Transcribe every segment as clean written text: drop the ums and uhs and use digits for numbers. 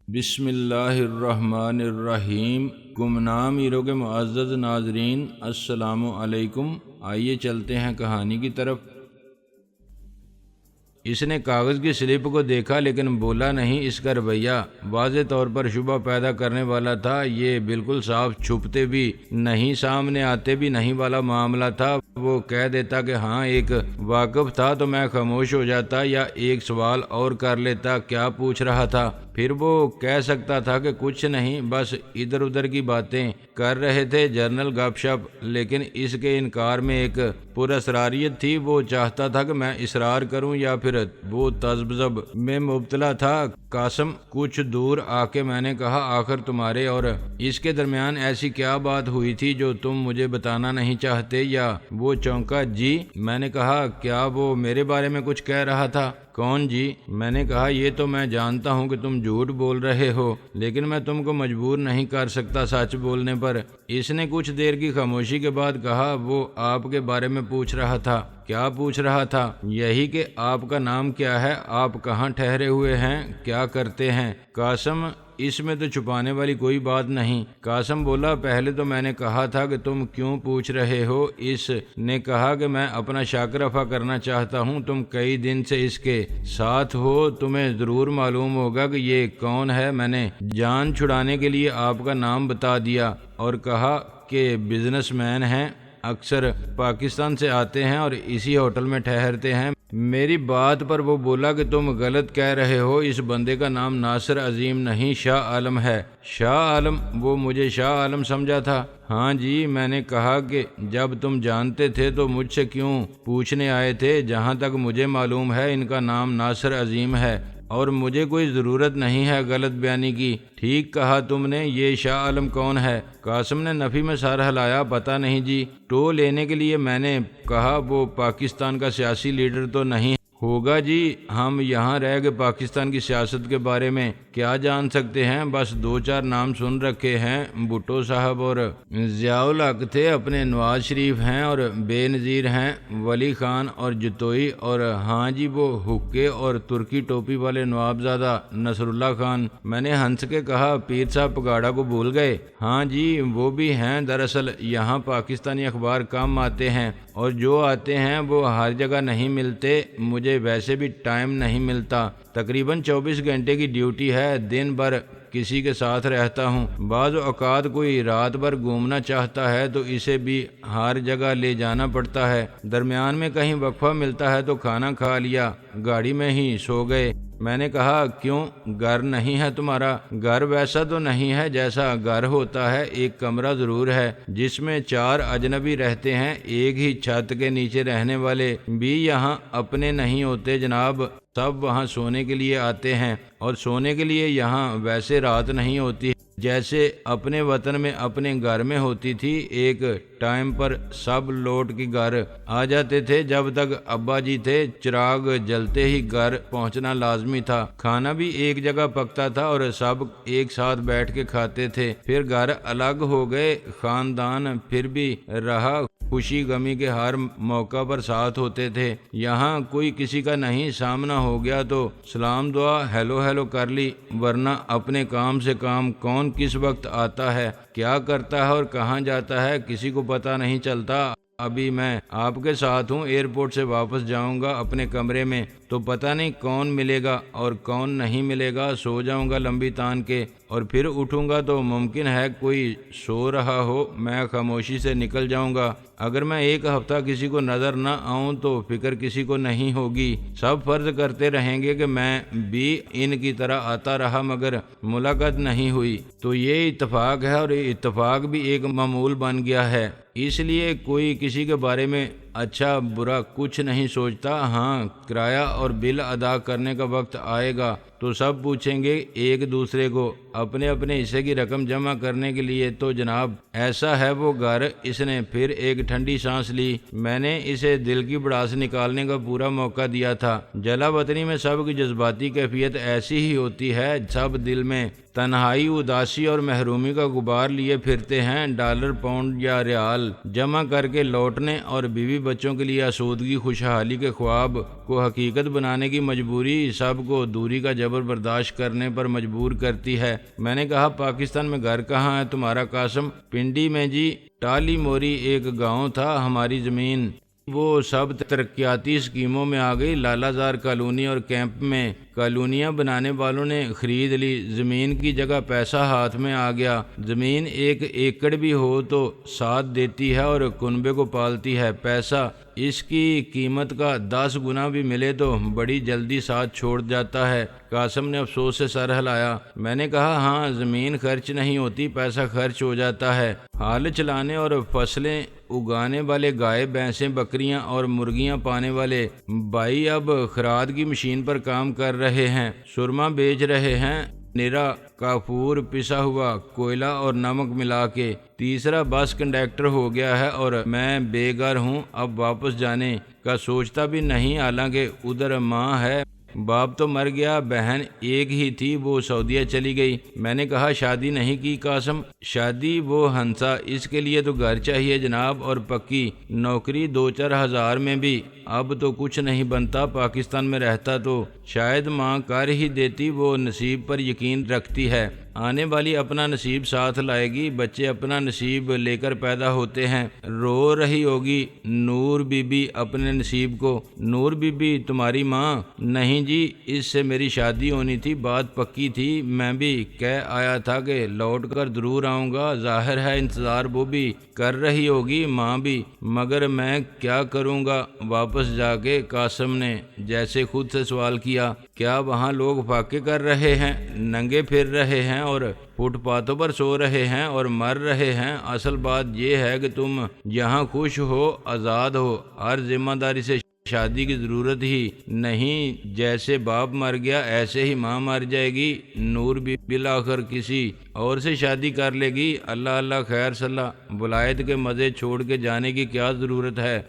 بسم اللہ الرحمن الرحیم۔ گمنام ہیرو کے معزز ناظرین، السلام علیکم۔ آئیے چلتے ہیں کہانی کی طرف۔ اس نے کاغذ کی سلپ کو دیکھا لیکن بولا نہیں۔ اس کا رویہ واضح طور پر شبہ پیدا کرنے والا تھا۔ یہ بالکل صاف چھپتے بھی نہیں، سامنے آتے بھی نہیں والا معاملہ تھا۔ وہ کہہ دیتا کہ ہاں ایک واقف تھا تو میں خاموش ہو جاتا، یا ایک سوال اور کر لیتا کیا پوچھ رہا تھا۔ پھر وہ کہہ سکتا تھا کہ کچھ نہیں، بس ادھر ادھر کی باتیں کر رہے تھے، جنرل گپ شپ۔ لیکن اس کے انکار میں ایک پراسراریت تھی۔ وہ چاہتا تھا کہ میں اصرار کروں یا پھر وہ تذبذب میں مبتلا تھا۔ قاسم کچھ دور آ کے میں نے کہا، آخر تمہارے اور اس کے درمیان ایسی کیا بات ہوئی تھی جو تم مجھے بتانا نہیں چاہتے؟ یا وہ چونکا۔ جی، میں نے کہا، کیا وہ میرے بارے میں کچھ کہہ رہا تھا؟ کون جی؟ میں نے کہا، یہ تو میں جانتا ہوں کہ تم جھوٹ بول رہے ہو، لیکن میں تم کو مجبور نہیں کر سکتا سچ بولنے پر۔ اس نے کچھ دیر کی خاموشی کے بعد کہا، وہ آپ کے بارے میں پوچھ رہا تھا۔ کیا پوچھ رہا تھا؟ یہی کہ آپ کا نام کیا ہے، آپ کہاں ٹھہرے ہوئے ہیں، کیا کرتے ہیں؟ قاسم، اس میں تو چھپانے والی کوئی بات نہیں۔ قاسم بولا، پہلے تو میں نے کہا تھا کہ تم کیوں پوچھ رہے ہو۔ اس نے کہا کہ میں اپنا شک رفع کرنا چاہتا ہوں۔ تم کئی دن سے اس کے ساتھ ہو، تمہیں ضرور معلوم ہوگا کہ یہ کون ہے۔ میں نے جان چھڑانے کے لیے آپ کا نام بتا دیا اور کہا کہ بزنس مین ہیں، اکثر پاکستان سے آتے ہیں اور اسی ہوٹل میں ٹھہرتے ہیں۔ میری بات پر وہ بولا کہ تم غلط کہہ رہے ہو، اس بندے کا نام ناصر عظیم نہیں، شاہ عالم ہے۔ شاہ عالم؟ وہ مجھے شاہ عالم سمجھا تھا۔ ہاں جی، میں نے کہا کہ جب تم جانتے تھے تو مجھ سے کیوں پوچھنے آئے تھے؟ جہاں تک مجھے معلوم ہے ان کا نام ناصر عظیم ہے اور مجھے کوئی ضرورت نہیں ہے غلط بیانی کی۔ ٹھیک کہا تم نے۔ یہ شاہ عالم کون ہے؟ قاسم نے نفی میں سر ہلایا۔ پتہ نہیں جی۔ ٹو لینے کے لیے میں نے کہا، وہ پاکستان کا سیاسی لیڈر تو نہیں ہوگا جی؟ ہم یہاں رہ کے پاکستان کی سیاست کے بارے میں کیا جان سکتے ہیں؟ بس دو چار نام سن رکھے ہیں، بھٹو صاحب اور ضیاء الحق تھے، اپنے نواز شریف ہیں اور بے نظیر ہیں، ولی خان اور جتوئی، اور ہاں جی وہ حقے اور ترکی ٹوپی والے نوابزادہ نصر اللہ خان۔ میں نے ہنس کے کہا، پیر صاحب پگاڑا کو بھول گئے؟ ہاں جی وہ بھی ہیں۔ دراصل یہاں پاکستانی اخبار کم آتے ہیں اور جو آتے ہیں وہ ہر جگہ نہیں ملتے۔ مجھے ویسے بھی ٹائم نہیں ملتا، تقریباً 24 گھنٹے کی ڈیوٹی ہے، دن بھر کسی کے ساتھ رہتا ہوں۔ بعض اوقات کوئی رات بھر گھومنا چاہتا ہے تو اسے بھی ہر جگہ لے جانا پڑتا ہے۔ درمیان میں کہیں وقفہ ملتا ہے تو کھانا کھا لیا، گاڑی میں ہی سو گئے۔ میں نے کہا، کیوں گھر نہیں ہے تمہارا؟ گھر ویسا تو نہیں ہے جیسا گھر ہوتا ہے، ایک کمرہ ضرور ہے جس میں 4 اجنبی رہتے ہیں۔ ایک ہی چھت کے نیچے رہنے والے بھی یہاں اپنے نہیں ہوتے جناب، سب وہاں سونے کے لیے آتے ہیں، اور سونے کے لیے یہاں ویسے رات نہیں ہوتی جیسے اپنے وطن میں اپنے گھر میں ہوتی تھی۔ ایک ٹائم پر سب لوٹ کے گھر آ جاتے تھے۔ جب تک ابا جی تھے چراغ جلتے ہی گھر پہنچنا لازمی تھا۔ کھانا بھی ایک جگہ پکتا تھا اور سب ایک ساتھ بیٹھ کے کھاتے تھے۔ پھر گھر الگ ہو گئے، خاندان پھر بھی رہا، خوشی غمی کے ہر موقع پر ساتھ ہوتے تھے۔ یہاں کوئی کسی کا نہیں، سامنا ہو گیا تو سلام دعا ہیلو ہیلو کر لی، ورنہ اپنے کام سے کام۔ کون کس وقت آتا ہے، کیا کرتا ہے اور کہاں جاتا ہے کسی کو پتہ نہیں چلتا۔ ابھی میں آپ کے ساتھ ہوں، ایئرپورٹ سے واپس جاؤں گا اپنے کمرے میں تو پتہ نہیں کون ملے گا اور کون نہیں ملے گا۔ سو جاؤں گا لمبی تان کے اور پھر اٹھوں گا تو ممکن ہے کوئی سو رہا ہو، میں خاموشی سے نکل جاؤں گا۔ اگر میں ایک ہفتہ کسی کو نظر نہ آؤں تو فکر کسی کو نہیں ہوگی، سب فرض کرتے رہیں گے کہ میں بھی ان کی طرح آتا رہا مگر ملاقات نہیں ہوئی۔ تو یہ اتفاق ہے اور اتفاق بھی ایک معمول بن گیا ہے، اس لیے کوئی کسی کے بارے میں اچھا برا کچھ نہیں سوچتا۔ ہاں، کرایہ اور بل ادا کرنے کا وقت آئے گا تو سب پوچھیں گے ایک دوسرے کو اپنے اپنے حصے کی رقم جمع کرنے کے لیے۔ تو جناب ایسا ہے وہ گھر۔ اس نے پھر ایک ٹھنڈی سانس لی۔ میں نے اسے دل کی بڑاس نکالنے کا پورا موقع دیا تھا۔ جلا وطنی میں سب کی جذباتی کیفیت ایسی ہی ہوتی ہے، سب دل میں تنہائی، اداسی اور محرومی کا غبار لیے پھرتے ہیں، ڈالر، پاؤنڈ یا ریال جمع کر کے لوٹنے اور بیوی بچوں کے لیے آسودگی، خوشحالی کے خواب کو حقیقت بنانے کی مجبوری سب کو دوری کا جبر برداشت کرنے پر مجبور کرتی ہے۔ میں نے کہا پاکستان میں گھر کہاں ہے تمہارا قاسم؟ پنڈی میں جی، ٹالی موری ایک گاؤں تھا، ہماری زمین وہ سب ترقیاتی اسکیموں میں آ گئی، لالہ زار کالونی اور کیمپ میں کالونیاں بنانے والوں نے خرید لی، زمین کی جگہ پیسہ ہاتھ میں آ گیا۔ زمین 1 ایکڑ بھی ہو تو ساتھ دیتی ہے اور کنبے کو پالتی ہے، پیسہ اس کی قیمت کا 10 گنا بھی ملے تو بڑی جلدی ساتھ چھوڑ جاتا ہے۔ قاسم نے افسوس سے سر ہلایا۔ میں نے کہا ہاں، زمین خرچ نہیں ہوتی، پیسہ خرچ ہو جاتا ہے۔ ہال چلانے اور فصلیں اگانے والے، گائے، بھینسیں، بکریاں اور مرغیاں پانے والے بھائی اب خراد کی مشین پر کام کر رہے ہیں، سرما بیچ رہے ہیں، نرا کافور، پسا ہوا کوئلہ اور نمک ملا کے۔ تیسرا بس کنڈکٹر ہو گیا ہے اور میں بے گھر ہوں، اب واپس جانے کا سوچتا بھی نہیں، حالانکہ ادھر ماں ہے، باپ تو مر گیا، بہن ایک ہی تھی، وہ سعودیہ چلی گئی۔ میں نے کہا شادی نہیں کی قاسم؟ شادی وہ ہنسا، اس کے لیے تو گھر چاہیے جناب، اور پکی نوکری 2-4 ہزار میں بھی اب تو کچھ نہیں بنتا، پاکستان میں رہتا تو شاید ماں کر ہی دیتی، وہ نصیب پر یقین رکھتی ہے، آنے والی اپنا نصیب ساتھ لائے گی، بچے اپنا نصیب لے کر پیدا ہوتے ہیں۔ رو رہی ہوگی نور بی بی اپنے نصیب کو۔ نور بی بی تمہاری ماں؟ نہیں جی، اس سے میری شادی ہونی تھی، بات پکی تھی، میں بھی کہہ آیا تھا کہ لوٹ کر ضرور آؤں گا، ظاہر ہے انتظار وہ بھی کر رہی ہوگی، ماں بھی، مگر میں کیا کروں گا واپس جا کے؟ قاسم نے جیسے خود سے سوال کیا۔ کیا وہاں لوگ فاقے کر رہے ہیں، ننگے پھر رہے ہیں اور فٹ پاتھوں پر سو رہے ہیں اور مر رہے ہیں؟ اصل بات یہ ہے کہ تم یہاں خوش ہو، آزاد ہو، ہر ذمہ داری سے شادی کی ضرورت ہی نہیں، جیسے باپ مر گیا ایسے ہی ماں مر جائے گی، نور بھی بالآخر کسی اور سے شادی کر لے گی۔ اللہ اللہ خیر صلاح، ولایت کے مزے چھوڑ کے جانے کی کیا ضرورت ہے؟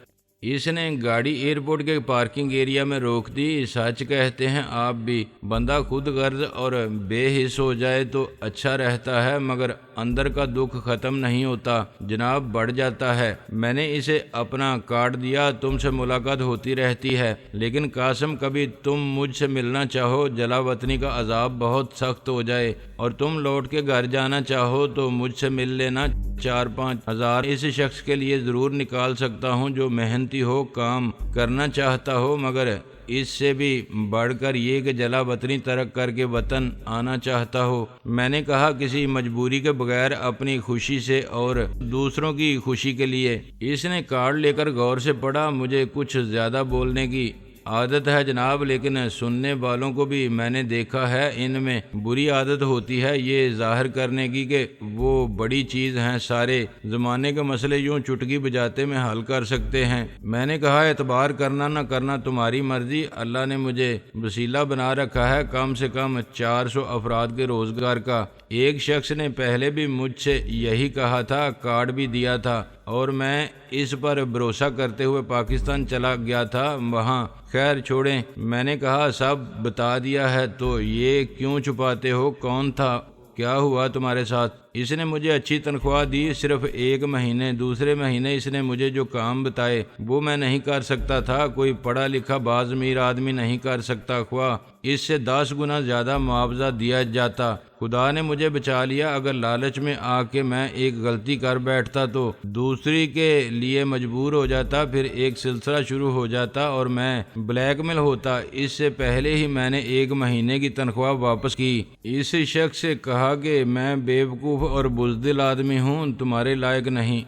اس نے گاڑی ایئرپورٹ کے پارکنگ ایریا میں روک دی۔ سچ کہتے ہیں آپ بھی، بندہ خود غرض اور بے حس ہو جائے تو اچھا رہتا ہے، مگر اندر کا دکھ ختم نہیں ہوتا جناب، بڑھ جاتا ہے۔ میں نے اسے اپنا کارڈ دیا، تم سے ملاقات ہوتی رہتی ہے، لیکن قاسم کبھی تم مجھ سے ملنا چاہو، جلا وطنی کا عذاب بہت سخت ہو جائے اور تم لوٹ کے گھر جانا چاہو تو مجھ سے مل لینا، 4-5 ہزار اس شخص کے لیے ضرور نکال سکتا ہوں جو محنتی ہو، کام کرنا چاہتا ہو، مگر اس سے بھی بڑھ کر یہ کہ جلا وطنی ترک کر کے وطن آنا چاہتا ہو۔ میں نے کہا کسی مجبوری کے بغیر، اپنی خوشی سے اور دوسروں کی خوشی کے لیے۔ اس نے کارڈ لے کر غور سے پڑھا۔ مجھے کچھ زیادہ بولنے کی عادت ہے جناب، لیکن سننے والوں کو بھی میں نے دیکھا ہے ان میں بری عادت ہوتی ہے یہ ظاہر کرنے کی کہ وہ بڑی چیز ہیں، سارے زمانے کے مسئلے یوں چٹکی بجاتے میں حل کر سکتے ہیں۔ میں نے کہا اعتبار کرنا نہ کرنا تمہاری مرضی، اللہ نے مجھے وسیلہ بنا رکھا ہے کم سے کم 400 افراد کے روزگار کا۔ ایک شخص نے پہلے بھی مجھ سے یہی کہا تھا، کارڈ بھی دیا تھا، اور میں اس پر بھروسہ کرتے ہوئے پاکستان چلا گیا تھا۔ وہاں خیر چھوڑیں، میں نے کہا سب بتا دیا ہے تو یہ کیوں چھپاتے ہو؟ کون تھا؟ کیا ہوا تمہارے ساتھ؟ اس نے مجھے اچھی تنخواہ دی، صرف 1 مہینے، دوسرے مہینے اس نے مجھے جو کام بتائے وہ میں نہیں کر سکتا تھا، کوئی پڑھا لکھا باز امیر آدمی نہیں کر سکتا، خواہ اس سے 10 گنا زیادہ معاوضہ دیا جاتا۔ خدا نے مجھے بچا لیا، اگر لالچ میں آ کے میں ایک غلطی کر بیٹھتا تو دوسری کے لیے مجبور ہو جاتا، پھر ایک سلسلہ شروع ہو جاتا اور میں بلیک میل ہوتا۔ اس سے پہلے ہی میں نے 1 مہینے کی تنخواہ واپس کی۔ اس شخص سے کہا کہ میں بیوقوف اور بزدل آدمی ہوں، تمہارے لائق نہیں،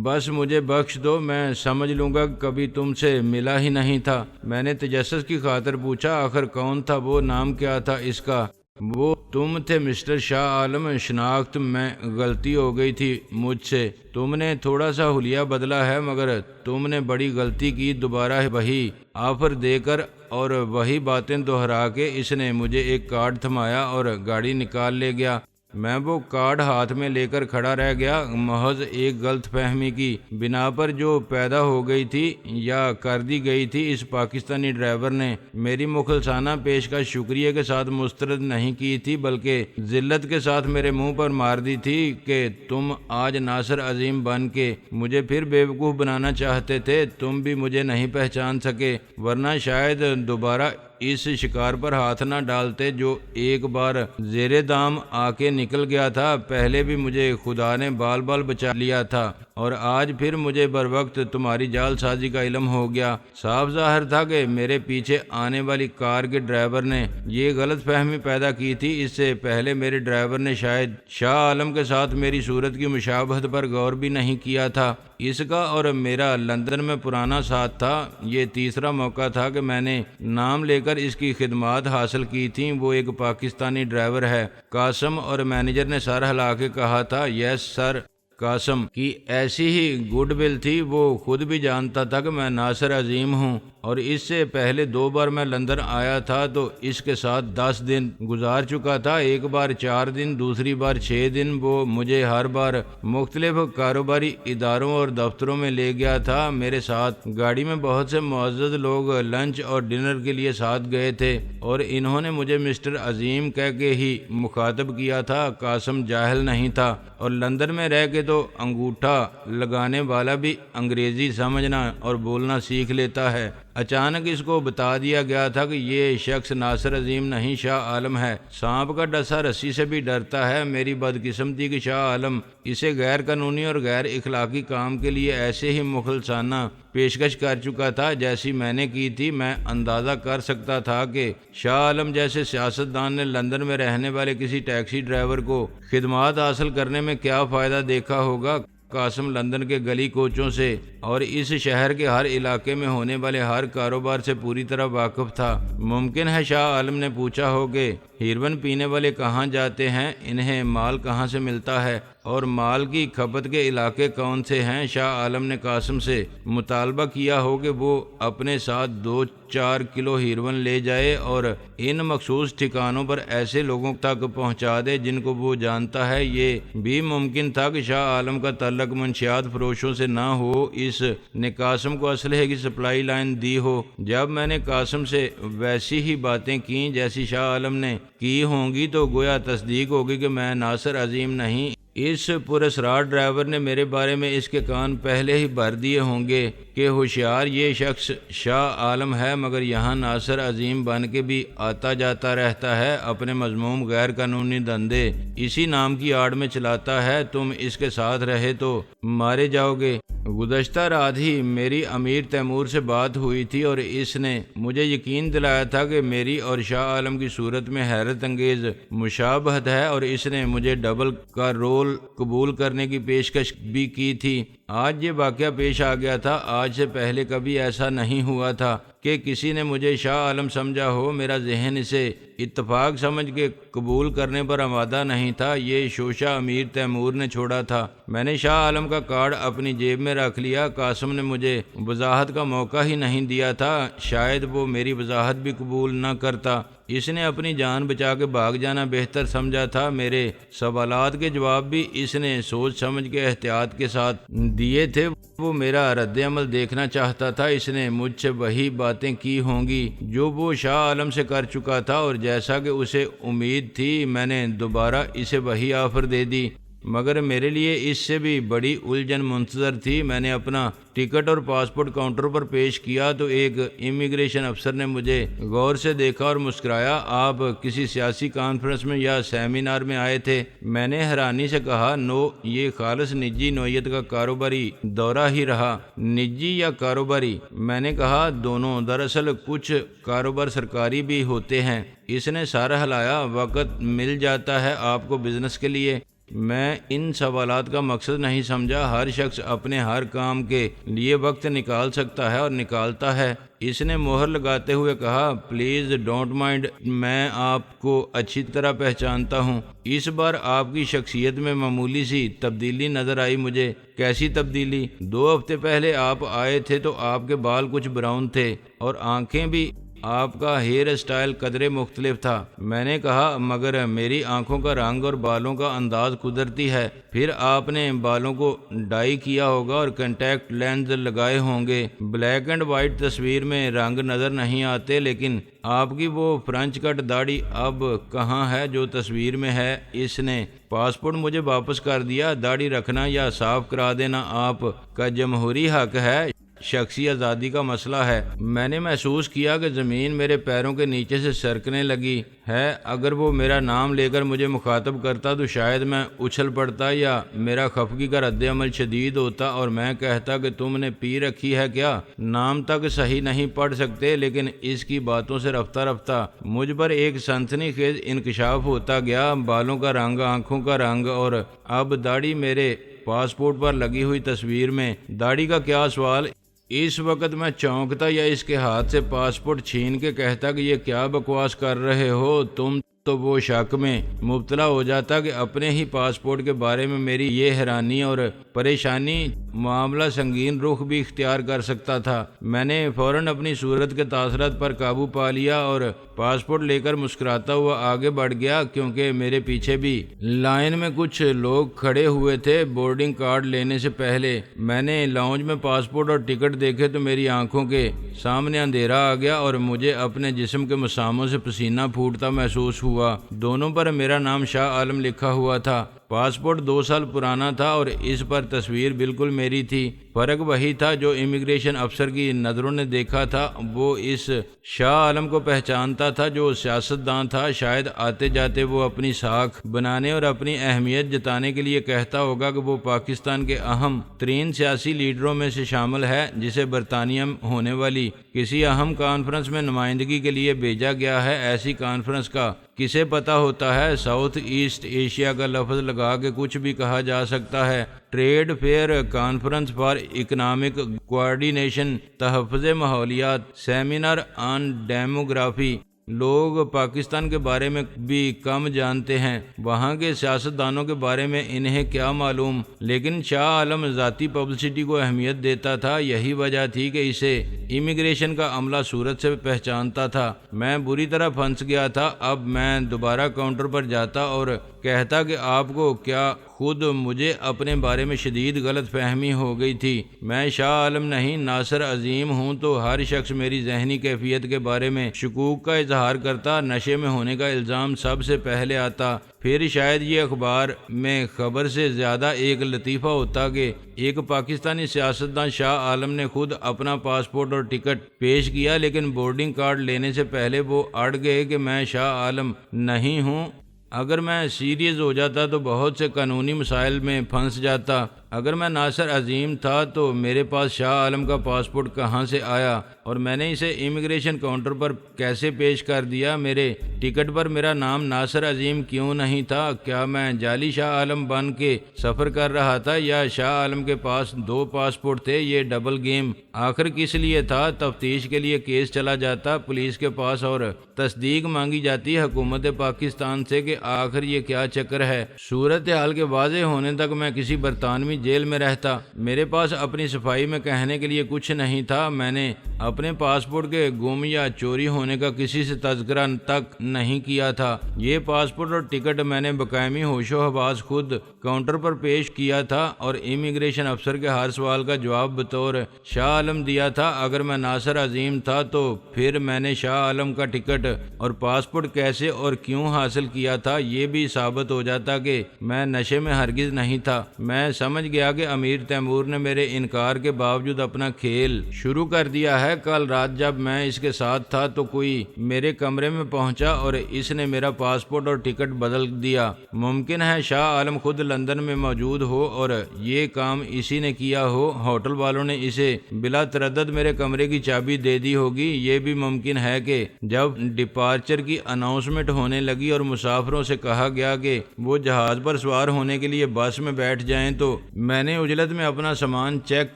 بس مجھے بخش دو، میں سمجھ لوں گا، کبھی تم سے ملا ہی نہیں تھا۔ میں نے تجسس کی خاطر پوچھا آخر کون تھا وہ، نام کیا تھا اس کا؟ وہ تم تھے مسٹر شاہ عالم، شناخت میں غلطی ہو گئی تھی مجھ سے، تم نے تھوڑا سا حلیہ بدلا ہے، مگر تم نے بڑی غلطی کی۔ دوبارہ وہی آفر دے کر اور وہی باتیں دہرا کے اس نے مجھے ایک کارڈ تھمایا اور گاڑی نکال لے گیا۔ میں وہ کارڈ ہاتھ میں لے کر کھڑا رہ گیا۔ محض ایک غلط فہمی کی بنا پر جو پیدا ہو گئی تھی یا کر دی گئی تھی، اس پاکستانی ڈرائیور نے میری مخلصانہ پیشکش شکریہ کے ساتھ مسترد نہیں کی تھی، بلکہ ذلت کے ساتھ میرے منہ پر مار دی تھی کہ تم آج ناصر عظیم بن کے مجھے پھر بیوقوف بنانا چاہتے تھے۔ تم بھی مجھے نہیں پہچان سکے، ورنہ شاید دوبارہ اس شکار پر ہاتھ نہ ڈالتے جو ایک بار زیر دام آ کے نکل گیا تھا۔ پہلے بھی مجھے خدا نے بال بال بچا لیا تھا اور آج پھر مجھے بر وقت تمہاری جال سازی کا علم ہو گیا۔ صاف ظاہر تھا کہ میرے پیچھے آنے والی کار کے ڈرائیور نے یہ غلط فہمی پیدا کی تھی۔ اس سے پہلے میرے ڈرائیور نے شاید شاہ عالم کے ساتھ میری صورت کی مشابہت پر غور بھی نہیں کیا تھا۔ اس کا اور میرا لندن میں پرانا ساتھ تھا۔ یہ تیسرا موقع تھا کہ میں نے نام لے کر اس کی خدمات حاصل کی تھیں۔ وہ ایک پاکستانی ڈرائیور ہے، قاسم، اور مینیجر نے سر ہلا کے کہا تھا، یس سر۔ قاسم کی ایسی ہی گڈ ول تھی، وہ خود بھی جانتا تھا کہ میں ناصر عظیم ہوں، اور اس سے پہلے 2 بار میں لندن آیا تھا تو اس کے ساتھ 10 دن گزار چکا تھا، ایک بار 4 دن، دوسری بار 6 دن۔ وہ مجھے ہر بار مختلف کاروباری اداروں اور دفتروں میں لے گیا تھا۔ میرے ساتھ گاڑی میں بہت سے معزز لوگ لنچ اور ڈنر کے لیے ساتھ گئے تھے، اور انہوں نے مجھے مسٹر عظیم کہہ کے ہی مخاطب کیا تھا۔ قاسم جاہل نہیں تھا، اور لندن میں رہ کے تو انگوٹھا لگانے والا بھی انگریزی سمجھنا اور بولنا سیکھ لیتا ہے۔ اچانک اس کو بتا دیا گیا تھا کہ یہ شخص ناصر عظیم نہیں، شاہ عالم ہے۔ سانپ کا ڈسا رسی سے بھی ڈرتا ہے۔ میری بدقسمتی کہ شاہ عالم اسے غیر قانونی اور غیر اخلاقی کام کے لیے ایسے ہی مخلصانہ پیشکش کر چکا تھا جیسی میں نے کی تھی۔ میں اندازہ کر سکتا تھا کہ شاہ عالم جیسے سیاستدان نے لندن میں رہنے والے کسی ٹیکسی ڈرائیور کو خدمات حاصل کرنے میں کیا فائدہ دیکھا ہوگا۔ قاسم لندن کے گلی کوچوں سے اور اس شہر کے ہر علاقے میں ہونے والے ہر کاروبار سے پوری طرح واقف تھا۔ ممکن ہے شاہ عالم نے پوچھا ہو کہ ہیروین پینے والے کہاں جاتے ہیں، انہیں مال کہاں سے ملتا ہے، اور مال کی کھپت کے علاقے کون سے ہیں۔ شاہ عالم نے قاسم سے مطالبہ کیا ہو کہ وہ اپنے ساتھ 2-4 کلو ہیروین لے جائے اور ان مخصوص ٹھکانوں پر ایسے لوگوں تک پہنچا دے جن کو وہ جانتا ہے۔ یہ بھی ممکن تھا کہ شاہ عالم کا تعلق منشیات فروشوں سے نہ ہو، اس نے قاسم کو اسلحے کی سپلائی لائن دی ہو۔ جب میں نے قاسم سے ویسی ہی باتیں کی جیسی شاہ عالم نے کی ہوں گی تو گویا تصدیق ہوگی کہ میں ناصر عظیم نہیں۔ اس پراسرار ڈرائیور نے میرے بارے میں اس کے کان پہلے ہی بھر دیے ہوں گے کہ ہوشیار یہ شخص شاہ عالم ہے، مگر یہاں ناصر عظیم بن کے بھی آتا جاتا رہتا ہے، اپنے مذموم غیر قانونی دھندے اسی نام کی آڑ میں چلاتا ہے۔ تم اس کے ساتھ رہے تو مارے جاؤ گے۔ گزشتہ رات ہی میری امیر تیمور سے بات ہوئی تھی اور اس نے مجھے یقین دلایا تھا کہ میری اور شاہ عالم کی صورت میں حیرت انگیز مشابہت ہے، اور اس نے مجھے ڈبل کا رول قبول کرنے کی پیشکش بھی کی تھی۔ آج یہ واقعہ پیش آ گیا تھا۔ آج سے پہلے کبھی ایسا نہیں ہوا تھا کہ کسی نے مجھے شاہ عالم سمجھا ہو۔ میرا ذہن اسے اتفاق سمجھ کے قبول کرنے پر آمادہ نہیں تھا۔ یہ شوشہ امیر تیمور نے چھوڑا تھا۔ میں نے شاہ عالم کا کارڈ اپنی جیب میں رکھ لیا۔ قاسم نے مجھے وضاحت کا موقع ہی نہیں دیا تھا، شاید وہ میری وضاحت بھی قبول نہ کرتا۔ اس نے اپنی جان بچا کے بھاگ جانا بہتر سمجھا تھا۔ میرے سوالات کے جواب بھی اس نے سوچ سمجھ کے احتیاط کے ساتھ دیے تھے۔ وہ میرا رد عمل دیکھنا چاہتا تھا۔ اس نے مجھ سے وہی باتیں کی ہوں گی جو وہ شاہ عالم سے کر چکا تھا، اور جیسا کہ اسے امید تھی میں نے دوبارہ اسے وہی آفر دے دی، مگر میرے لیے اس سے بھی بڑی الجھن منتظر تھی۔ میں نے اپنا ٹکٹ اور پاسپورٹ کاؤنٹر پر پیش کیا تو ایک امیگریشن افسر نے مجھے غور سے دیکھا اور مسکرایا۔ آپ کسی سیاسی کانفرنس میں یا سیمینار میں آئے تھے؟ میں نے حیرانی سے کہا، نو، یہ خالص نجی نوعیت کا کاروباری دورہ ہی رہا۔ نجی یا کاروباری؟ میں نے کہا، دونوں۔ دراصل کچھ کاروبار سرکاری بھی ہوتے ہیں۔ اس نے سر ہلایا۔ وقت مل جاتا ہے آپ کو بزنس کے لیے؟ میں ان سوالات کا مقصد نہیں سمجھا۔ ہر شخص اپنے ہر کام کے لیے وقت نکال سکتا ہے اور نکالتا ہے۔ اس نے مہر لگاتے ہوئے کہا، پلیز ڈونٹ مائنڈ، میں آپ کو اچھی طرح پہچانتا ہوں۔ اس بار آپ کی شخصیت میں معمولی سی تبدیلی نظر آئی مجھے۔ کیسی تبدیلی؟ 2 ہفتے پہلے آپ آئے تھے تو آپ کے بال کچھ براؤن تھے اور آنکھیں بھی آپ کا ہیئر اسٹائل قدرے مختلف تھا۔ میں نے کہا مگر میری آنکھوں کا رنگ اور بالوں کا انداز قدرتی ہے۔ پھر آپ نے بالوں کو ڈائی کیا ہوگا اور کنٹیکٹ لینز لگائے ہوں گے۔ بلیک اینڈ وائٹ تصویر میں رنگ نظر نہیں آتے، لیکن آپ کی وہ فرنچ کٹ داڑھی اب کہاں ہے جو تصویر میں ہے؟ اس نے پاسپورٹ مجھے واپس کر دیا۔ داڑھی رکھنا یا صاف کرا دینا آپ کا جمہوری حق ہے، شخصی آزادی کا مسئلہ ہے۔ میں نے محسوس کیا کہ زمین میرے پیروں کے نیچے سے سرکنے لگی ہے۔ اگر وہ میرا نام لے کر مجھے مخاطب کرتا تو شاید میں اچھل پڑتا یا میرا خفگی کا رد عمل شدید ہوتا اور میں کہتا کہ تم نے پی رکھی ہے کیا؟ نام تک صحیح نہیں پڑھ سکتے، لیکن اس کی باتوں سے رفتہ رفتہ مجھ پر ایک سنسنی خیز انکشاف ہوتا گیا۔ بالوں کا رنگ، آنکھوں کا رنگ اور اب داڑھی۔ میرے پاسپورٹ پر لگی ہوئی تصویر میں داڑھی کا کیا سوال؟ اس وقت میں چونکتا یا اس کے ہاتھ سے پاسپورٹ چھین کے کہتا کہ یہ کیا بکواس کر رہے ہو تم، تو وہ شک میں مبتلا ہو جاتا کہ اپنے ہی پاسپورٹ کے بارے میں میری یہ حیرانی اور پریشانی معاملہ سنگین رخ بھی اختیار کر سکتا تھا۔ میں نے فوراً اپنی صورت کے تاثرات پر قابو پا لیا اور پاسپورٹ لے کر مسکراتا ہوا آگے بڑھ گیا، کیونکہ میرے پیچھے بھی لائن میں کچھ لوگ کھڑے ہوئے تھے بورڈنگ کارڈ لینے سے پہلے۔ میں نے لاؤنج میں پاسپورٹ اور ٹکٹ دیکھے تو میری آنکھوں کے سامنے اندھیرا آ گیا اور مجھے اپنے جسم کے مساموں سے پسینہ پھوٹتا محسوس ہوا۔ دونوں پر میرا نام شاہ عالم لکھا ہوا تھا۔ پاسپورٹ 2 سال پرانا تھا اور اس پر تصویر بالکل میری تھی۔ فرق وہی تھا جو امیگریشن افسر کی نظروں نے دیکھا تھا۔ وہ اس شاہ عالم کو پہچانتا تھا جو سیاستدان تھا۔ شاید آتے جاتے وہ اپنی ساکھ بنانے اور اپنی اہمیت جتانے کے لیے کہتا ہوگا کہ وہ پاکستان کے اہم ترین سیاسی لیڈروں میں سے شامل ہے، جسے برطانیہ میں ہونے والی کسی اہم کانفرنس میں نمائندگی کے لیے بھیجا گیا ہے۔ ایسی کانفرنس کا کسے پتہ ہوتا ہے؟ ساؤتھ ایسٹ ایشیا کا لفظ لگا کے کچھ بھی کہا جا سکتا ہے۔ Trade fair, conference for economic coordination, تحفظ ماحولیات، سیمینار آن ڈیموگرافی۔ لوگ پاکستان کے بارے میں بھی کم جانتے ہیں، وہاں کے سیاستدانوں کے بارے میں انہیں کیا معلوم، لیکن شاہ عالم ذاتی پبلسٹی کو اہمیت دیتا تھا۔ یہی وجہ تھی کہ اسے امیگریشن کا عملہ صورت سے پہچانتا تھا۔ میں بری طرح پھنس گیا تھا۔ اب میں دوبارہ کاؤنٹر پر جاتا اور کہتا کہ آپ کو کیا خود مجھے اپنے بارے میں شدید غلط فہمی ہو گئی تھی؟ میں شاہ عالم نہیں، ناصر عظیم ہوں۔ تو ہر شخص میری ذہنی کیفیت کے بارے میں شکوک کا اظہار کرتا۔ نشے میں ہونے کا الزام سب سے پہلے آتا، پھر شاید یہ اخبار میں خبر سے زیادہ ایک لطیفہ ہوتا کہ ایک پاکستانی سیاستدان شاہ عالم نے خود اپنا پاسپورٹ اور ٹکٹ پیش کیا، لیکن بورڈنگ کارڈ لینے سے پہلے وہ اڑ گئے کہ میں شاہ عالم نہیں ہوں۔ اگر میں سیریس ہو جاتا تو بہت سے قانونی مسائل میں پھنس جاتا۔ اگر میں ناصر عظیم تھا تو میرے پاس شاہ عالم کا پاسپورٹ کہاں سے آیا اور میں نے اسے امیگریشن کاؤنٹر پر کیسے پیش کر دیا؟ میرے ٹکٹ پر میرا نام ناصر عظیم کیوں نہیں تھا؟ کیا میں جعلی شاہ عالم بن کے سفر کر رہا تھا یا شاہ عالم کے پاس 2 پاسپورٹ تھے؟ یہ ڈبل گیم آخر کس لیے تھا؟ تفتیش کے لیے کیس چلا جاتا پولیس کے پاس اور تصدیق مانگی جاتی حکومت پاکستان سے کہ آخر یہ کیا چکر ہے۔ صورتحال کے واضح ہونے تک میں کسی برطانوی جیل میں رہتا۔ میرے پاس اپنی صفائی میں کہنے کے لیے کچھ نہیں تھا۔ میں نے اپنے پاسپورٹ کے گم یا چوری ہونے کا کسی سے تذکرہ تک نہیں کیا تھا۔ یہ پاسپورٹ اور ٹکٹ میں نے بقائمی ہوش و حواس خود کاؤنٹر پر پیش کیا تھا اور امیگریشن افسر کے ہر سوال کا جواب بطور شاہ عالم دیا تھا۔ اگر میں ناصر عظیم تھا تو پھر میں نے شاہ عالم کا ٹکٹ اور پاسپورٹ کیسے اور کیوں حاصل کیا تھا؟ یہ بھی ثابت ہو جاتا کہ میں نشے میں ہرگز نہیں تھا۔ میں سمجھ گیا کہ امیر تیمور نے میرے انکار کے باوجود اپنا کھیل شروع کر دیا ہے۔ کل رات جب میں اس کے ساتھ تھا تو کوئی میرے کمرے میں پہنچا اور اس نے میرا پاسپورٹ اور ٹکٹ بدل دیا۔ ممکن ہے شاہ عالم خود لندن میں موجود ہو اور یہ کام اسی نے کیا ہو۔ ہوٹل والوں نے اسے بلا تردد میرے کمرے کی چابی دے دی ہوگی۔ یہ بھی ممکن ہے کہ جب ڈپارچر کی اناؤنسمنٹ ہونے لگی اور مسافروں سے کہا گیا کہ وہ جہاز پر سوار ہونے کے لیے بس میں بیٹھ جائیں تو میں نے عجلت میں اپنا سامان چیک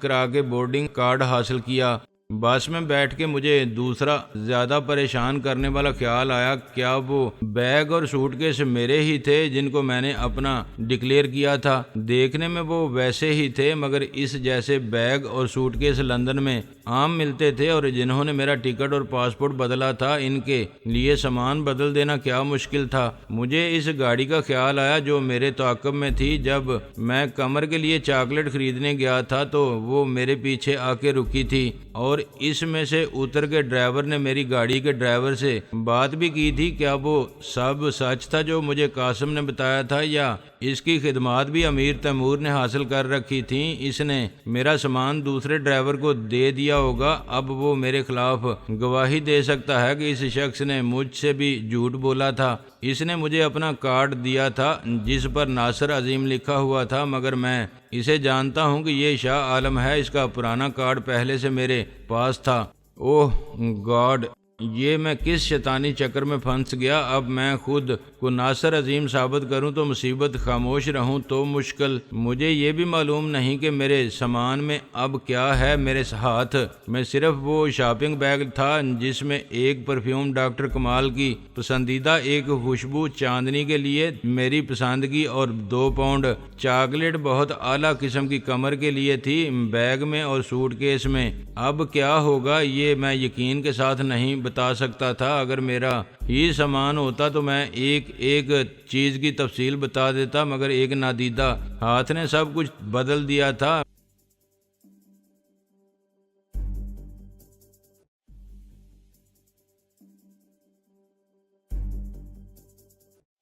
کرا کے بورڈنگ کارڈ حاصل کیا۔ بس میں بیٹھ کے مجھے دوسرا زیادہ پریشان کرنے والا خیال آیا، کیا وہ بیگ اور سوٹ کیس میرے ہی تھے جن کو میں نے اپنا ڈکلیئر کیا تھا؟ دیکھنے میں وہ ویسے ہی تھے، مگر اس جیسے بیگ اور سوٹ کیس لندن میں عام ملتے تھے، اور جنہوں نے میرا ٹکٹ اور پاسپورٹ بدلا تھا ان کے لیے سامان بدل دینا کیا مشکل تھا۔ مجھے اس گاڑی کا خیال آیا جو میرے تعاقب میں تھی۔ جب میں کمر کے لیے چاکلیٹ خریدنے گیا تھا تو وہ میرے پیچھے آ کے رکی تھی، اور اس میں سے اتر کے ڈرائیور نے میری گاڑی کے ڈرائیور سے بات بھی کی تھی۔ کیا وہ سب سچ تھا جو مجھے قاسم نے بتایا تھا، یا اس کی خدمات بھی امیر تیمور نے حاصل کر رکھی تھیں؟ اس نے میرا سامان دوسرے ڈرائیور کو دے دیا ہوگا، اب وہ میرے خلاف گواہی دے سکتا ہے کہ اس شخص نے مجھ سے بھی جھوٹ بولا تھا۔ اس نے مجھے اپنا کارڈ دیا تھا جس پر ناصر عظیم لکھا ہوا تھا، مگر میں اسے جانتا ہوں کہ یہ شاہ عالم ہے۔ اس کا پرانا کارڈ پہلے سے میرے پاس تھا۔ اوہ گاڈ، یہ میں کس شیطانی چکر میں پھنس گیا؟ اب میں خود کو ناصر عظیم ثابت کروں تو مصیبت، خاموش رہوں تو مشکل۔ مجھے یہ بھی معلوم نہیں کہ میرے سامان میں اب کیا ہے میرے ہاتھ میں۔ صرف وہ شاپنگ بیگ تھا جس میں ایک پرفیوم ڈاکٹر کمال کی پسندیدہ، ایک خوشبو چاندنی کے لیے میری پسندگی، اور 2 پاؤنڈ چاکلیٹ بہت اعلیٰ قسم کی کمر کے لیے تھی بیگ میں اور سوٹ کیس میں۔ اب کیا ہوگا یہ میں یقین کے ساتھ نہیں بتا سکتا تھا۔ اگر میرا ہی سامان ہوتا تو میں ایک ایک چیز کی تفصیل بتا دیتا، مگر ایک نادیدہ ہاتھ نے سب کچھ بدل دیا تھا۔